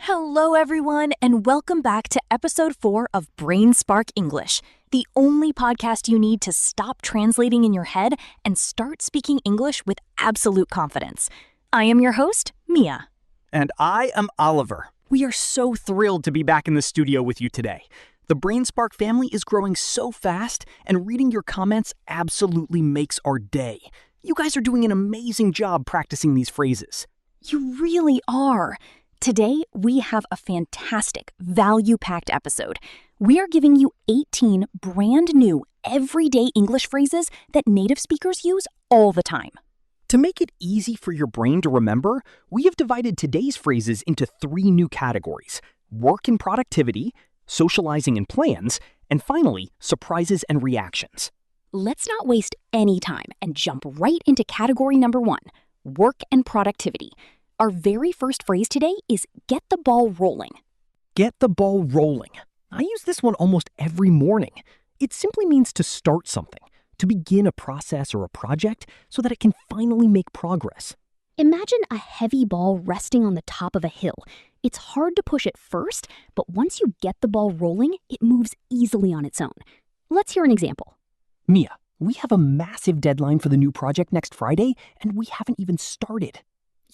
Hello, everyone, and welcome back to episode 4 of Brain Spark English, the only podcast you need to stop translating in your head and start speaking English with absolute confidence. I am your host, Mia. And I am Oliver. We are so thrilled to be back in the studio with you today. The Brain Spark family is growing so fast, and reading your comments absolutely makes our day. You guys are doing an amazing job practicing these phrases. You really are. Today, we have a fantastic, value-packed episode. We are giving you 18 brand new, everyday English phrases that native speakers use all the time. To make it easy for your brain to remember, we have divided today's phrases into 3 new categories: work and productivity, socializing and plans, and finally, surprises and reactions. Let's not waste any time and jump right into category number 1, work and productivity. Our very first phrase today is get the ball rolling. Get the ball rolling. I use this one almost every morning. It simply means to start something, to begin a process or a project so that it can finally make progress. Imagine a heavy ball resting on the top of a hill. It's hard to push at first, but once you get the ball rolling, it moves easily on its own. Let's hear an example. Mia, we have a massive deadline for the new project next Friday, and we haven't even started.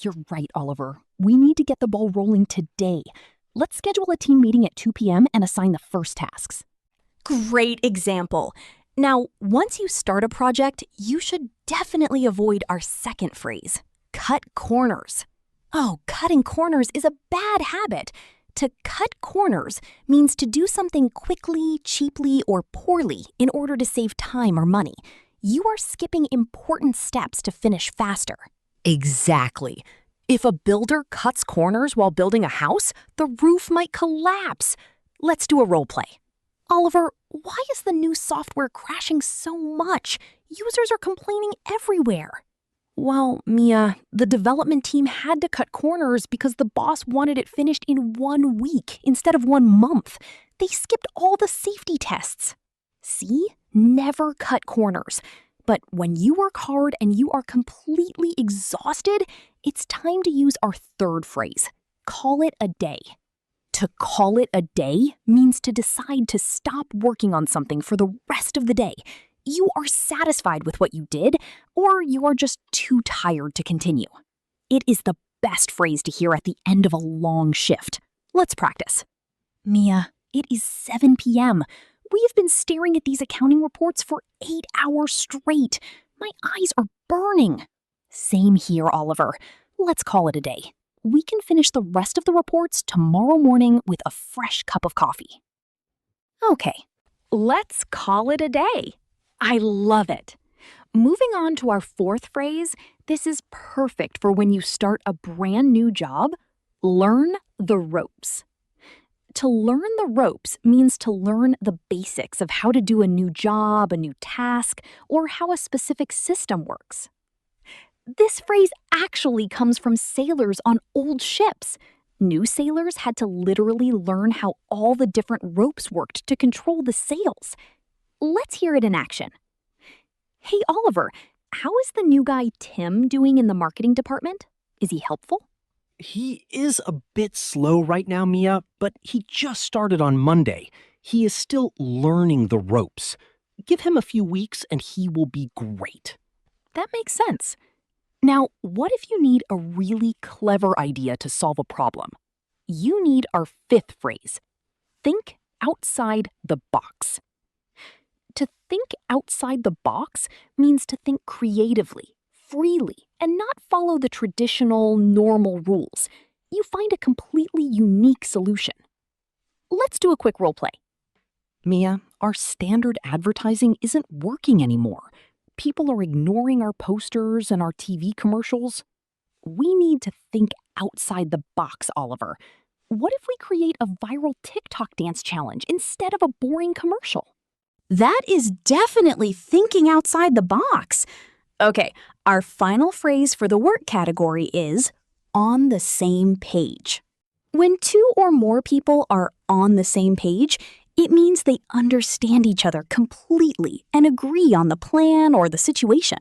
You're right, Oliver. We need to get the ball rolling today. Let's schedule a team meeting at 2 p.m. and assign the first tasks. Great example. Now, once you start a project, you should definitely avoid our second phrase, cut corners. Oh, cutting corners is a bad habit. To cut corners means to do something quickly, cheaply, or poorly in order to save time or money. You are skipping important steps to finish faster. Exactly. If a builder cuts corners while building a house, the roof might collapse. Let's do a role play. Oliver, why is the new software crashing so much? Users are complaining everywhere. Well, Mia, the development team had to cut corners because the boss wanted it finished in 1 week instead of 1 month. They skipped all the safety tests. See? Never cut corners. But when you work hard and you are completely exhausted, it's time to use our third phrase, call it a day. To call it a day means to decide to stop working on something for the rest of the day. You are satisfied with what you did, or you are just too tired to continue. It is the best phrase to hear at the end of a long shift. Let's practice. Mia, it is 7 p.m. We have been staring at these accounting reports for 8 hours straight. My eyes are burning. Same here, Oliver. Let's call it a day. We can finish the rest of the reports tomorrow morning with a fresh cup of coffee. Okay, let's call it a day. I love it. Moving on to our fourth phrase, this is perfect for when you start a brand new job. Learn the ropes. To learn the ropes means to learn the basics of how to do a new job, a new task, or how a specific system works. This phrase actually comes from sailors on old ships. New sailors had to literally learn how all the different ropes worked to control the sails. Let's hear it in action. Hey, Oliver, how is the new guy Tim doing in the marketing department? Is he helpful? He is a bit slow right now, Mia, but he just started on Monday. He is still learning the ropes. Give him a few weeks and he will be great. That makes sense. Now, what if you need a really clever idea to solve a problem? You need our fifth phrase. Think outside the box. To think outside the box means to think creatively, freely, and not follow the traditional, normal rules. You find a completely unique solution. Let's do a quick role play. Mia, our standard advertising isn't working anymore. People are ignoring our posters and our TV commercials. We need to think outside the box, Oliver. What if we create a viral TikTok dance challenge instead of a boring commercial? That is definitely thinking outside the box. Okay, our final phrase for the work category is on the same page. When 2 or more people are on the same page, it means they understand each other completely and agree on the plan or the situation.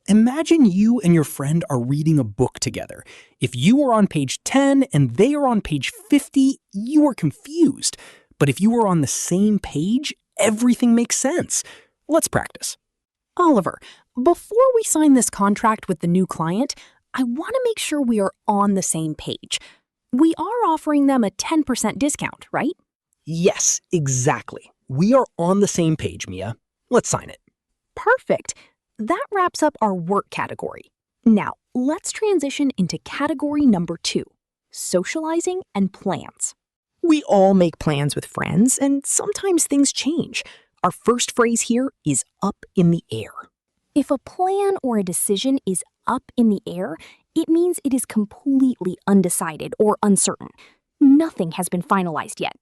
Imagine you and your friend are reading a book together. If you are on page 10 and they are on page 50, you are confused. But if you are on the same page, everything makes sense. Let's practice. Oliver, before we sign this contract with the new client, I want to make sure we are on the same page. We are offering them a 10% discount, right? Yes, exactly. We are on the same page, Mia. Let's sign it. Perfect. That wraps up our work category. Now, let's transition into category number 2, socializing and plans. We all make plans with friends, and sometimes things change. Our first phrase here is up in the air. If a plan or a decision is up in the air, it means it is completely undecided or uncertain. Nothing has been finalized yet.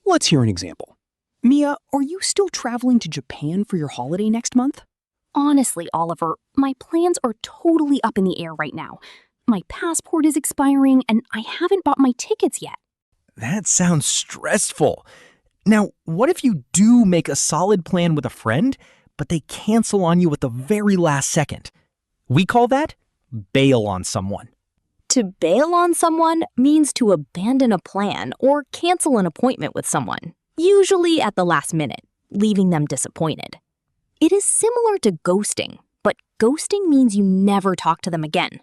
Let's hear an example. Mia, are you still traveling to Japan for your holiday next month? Honestly, Oliver, my plans are totally up in the air right now. My passport is expiring and I haven't bought my tickets yet. That sounds stressful. Now, what if you do make a solid plan with a friend, but they cancel on you at the very last second? We call that bail on someone. To bail on someone means to abandon a plan or cancel an appointment with someone, usually at the last minute, leaving them disappointed. It is similar to ghosting, but ghosting means you never talk to them again.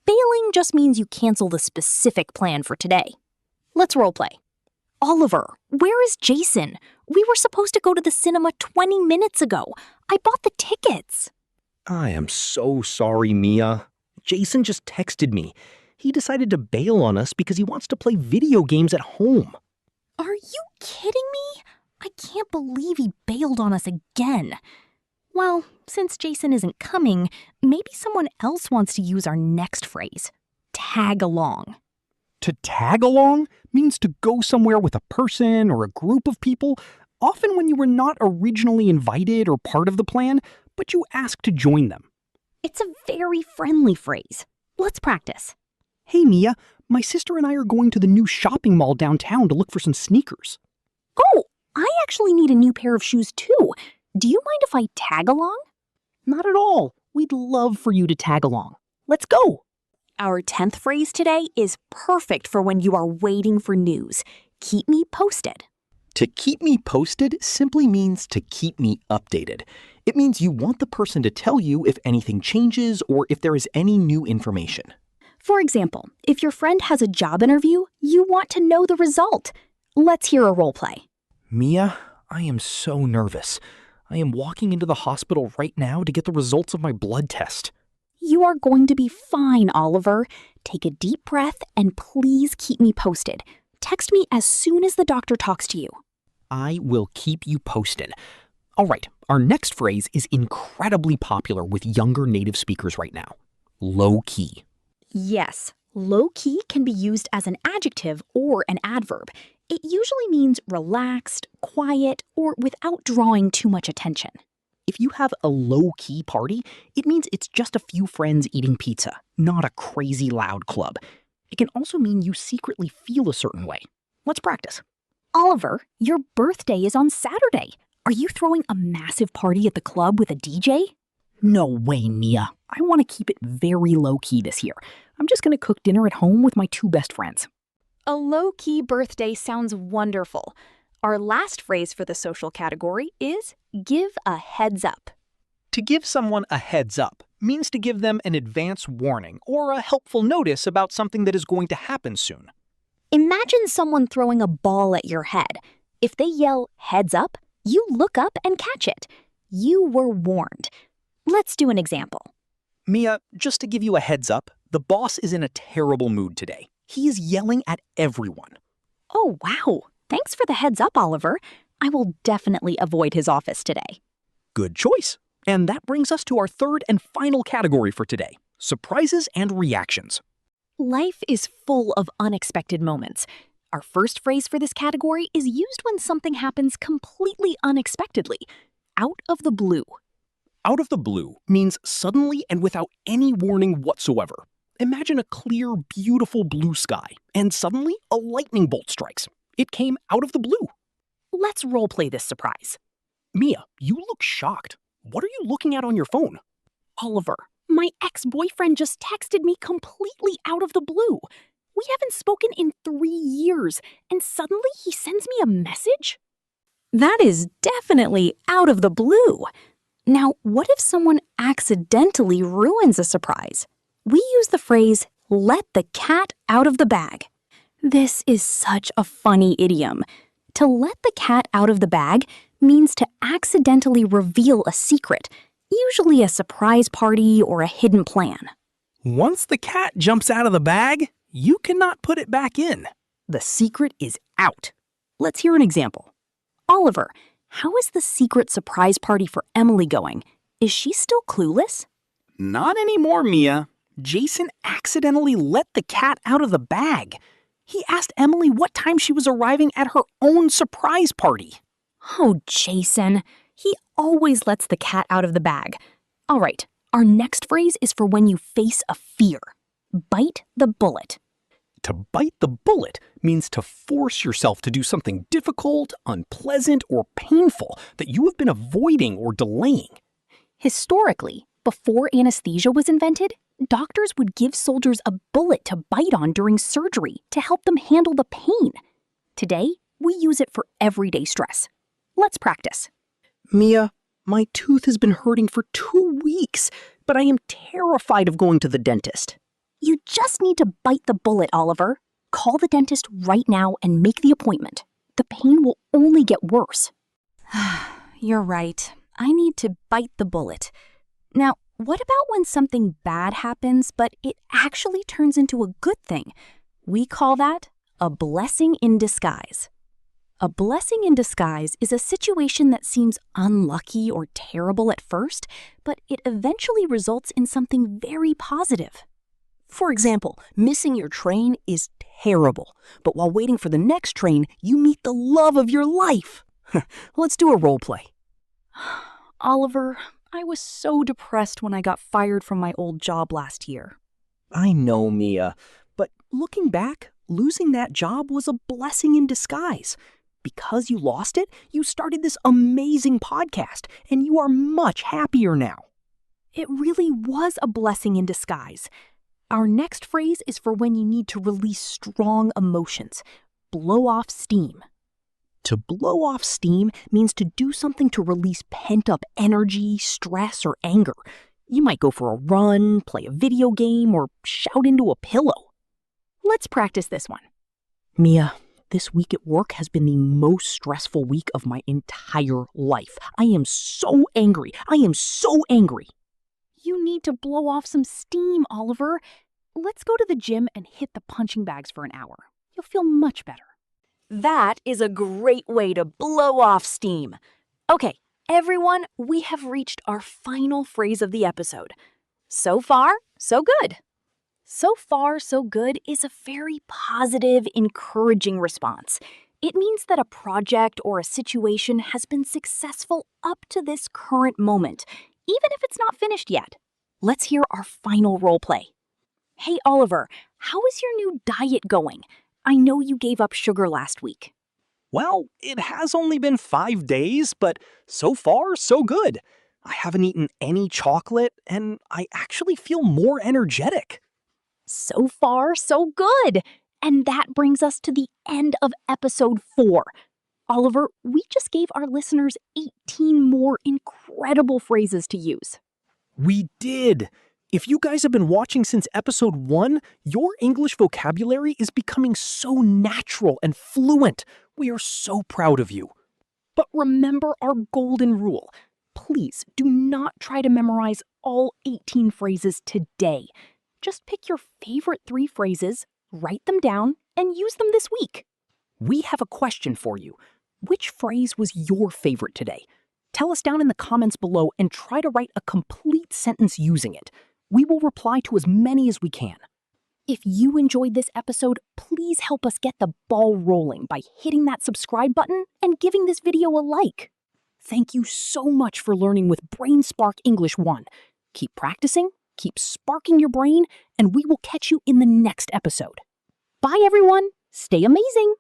Bailing just means you cancel the specific plan for today. Let's roleplay. Oliver, where is Jason? We were supposed to go to the cinema 20 minutes ago. I bought the tickets. I am so sorry, Mia. Jason just texted me. He decided to bail on us because he wants to play video games at home. Are you kidding me? I can't believe he bailed on us again. Well, since Jason isn't coming, maybe someone else wants to use our next phrase, tag along. To tag along means to go somewhere with a person or a group of people, often when you were not originally invited or part of the plan, but you ask to join them. It's a very friendly phrase. Let's practice. Hey, Mia, my sister and I are going to the new shopping mall downtown to look for some sneakers. Oh, I actually need a new pair of shoes too. Do you mind if I tag along? Not at all. We'd love for you to tag along. Let's go. Our 10th phrase today is perfect for when you are waiting for news. Keep me posted. To keep me posted simply means to keep me updated. It means you want the person to tell you if anything changes or if there is any new information. For example, if your friend has a job interview, you want to know the result. Let's hear a role play. Mia, I am so nervous. I am walking into the hospital right now to get the results of my blood test. You are going to be fine, Oliver. Take a deep breath and please keep me posted. Text me as soon as the doctor talks to you. I will keep you posted. All right, our next phrase is incredibly popular with younger native speakers right now. Low-key. Yes, low-key can be used as an adjective or an adverb. It usually means relaxed, quiet, or without drawing too much attention. If you have a low-key party, it means it's just a few friends eating pizza, not a crazy loud club. It can also mean you secretly feel a certain way. Let's practice. Oliver, your birthday is on Saturday. Are you throwing a massive party at the club with a DJ? No way, Mia. I want to keep it very low-key this year. I'm just going to cook dinner at home with my 2 best friends. A low-key birthday sounds wonderful. Our last phrase for the social category is give a heads up. To give someone a heads up means to give them an advance warning or a helpful notice about something that is going to happen soon. Imagine someone throwing a ball at your head. If they yell heads up, you look up and catch it. You were warned. Let's do an example. Mia, just to give you a heads up, the boss is in a terrible mood today. He is yelling at everyone. Oh, wow. Thanks for the heads up, Oliver. I will definitely avoid his office today. Good choice. And that brings us to our third and final category for today, surprises and reactions. Life is full of unexpected moments. Our first phrase for this category is used when something happens completely unexpectedly, out of the blue. Out of the blue means suddenly and without any warning whatsoever. Imagine a clear, beautiful blue sky, and suddenly a lightning bolt strikes. It came out of the blue. Let's roleplay this surprise. Mia, you look shocked. What are you looking at on your phone? Oliver, My ex-boyfriend just texted me completely out of the blue. We haven't spoken in 3 years, and suddenly he sends me a message? That is definitely out of the blue. Now, what if someone accidentally ruins a surprise? We use the phrase, let the cat out of the bag. This is such a funny idiom. To let the cat out of the bag means to accidentally reveal a secret, usually a surprise party or a hidden plan. Once the cat jumps out of the bag, you cannot put it back in. The secret is out. Let's hear an example. Oliver, how is the secret surprise party for Emily going? Is she still clueless? Not anymore, Mia. Jason accidentally let the cat out of the bag. He asked Emily what time she was arriving at her own surprise party. Oh, Jason. He always lets the cat out of the bag. All right, our next phrase is for when you face a fear. Bite the bullet. To bite the bullet means to force yourself to do something difficult, unpleasant, or painful that you have been avoiding or delaying. Historically, before anesthesia was invented, doctors would give soldiers a bullet to bite on during surgery to help them handle the pain. Today, we use it for everyday stress. Let's practice. Mia, my tooth has been hurting for 2 weeks, but I am terrified of going to the dentist. You just need to bite the bullet, Oliver. Call the dentist right now and make the appointment. The pain will only get worse. You're right. I need to bite the bullet. Now, what about when something bad happens, but it actually turns into a good thing? We call that a blessing in disguise. A blessing in disguise is a situation that seems unlucky or terrible at first, but it eventually results in something very positive. For example, missing your train is terrible, but while waiting for the next train, you meet the love of your life. Let's do a role play. Oliver, I was so depressed when I got fired from my old job last year. I know, Mia, but looking back, losing that job was a blessing in disguise. Because you lost it, you started this amazing podcast, and you are much happier now. It really was a blessing in disguise. Our next phrase is for when you need to release strong emotions. Blow off steam. To blow off steam means to do something to release pent-up energy, stress, or anger. You might go for a run, play a video game, or shout into a pillow. Let's practice this one. Mia, this week at work has been the most stressful week of my entire life. I am so angry. I am so angry. You need to blow off some steam, Oliver. Let's go to the gym and hit the punching bags for an hour. You'll feel much better. That is a great way to blow off steam. Okay, everyone, we have reached our final phrase of the episode. So far, so good. So far, so good is a very positive, encouraging response. It means that a project or a situation has been successful up to this current moment, even if it's not finished yet. Let's hear our final role play. Hey, Oliver, how is your new diet going? I know you gave up sugar last week. Well, it has only been 5 days, but so far, so good. I haven't eaten any chocolate, and I actually feel more energetic. So far, so good. And that brings us to the end of episode 4. Oliver, we just gave our listeners 18 more incredible phrases to use. We did. If you guys have been watching since episode 1, your English vocabulary is becoming so natural and fluent. We are so proud of you. But remember our golden rule. Please do not try to memorize all 18 phrases today. Just pick your favorite 3 phrases, write them down, and use them this week. We have a question for you. Which phrase was your favorite today? Tell us down in the comments below and try to write a complete sentence using it. We will reply to as many as we can. If you enjoyed this episode, please help us get the ball rolling by hitting that subscribe button and giving this video a like. Thank you so much for learning with Brain Spark English 1. Keep practicing, keep sparking your brain, and we will catch you in the next episode. Bye, everyone. Stay amazing.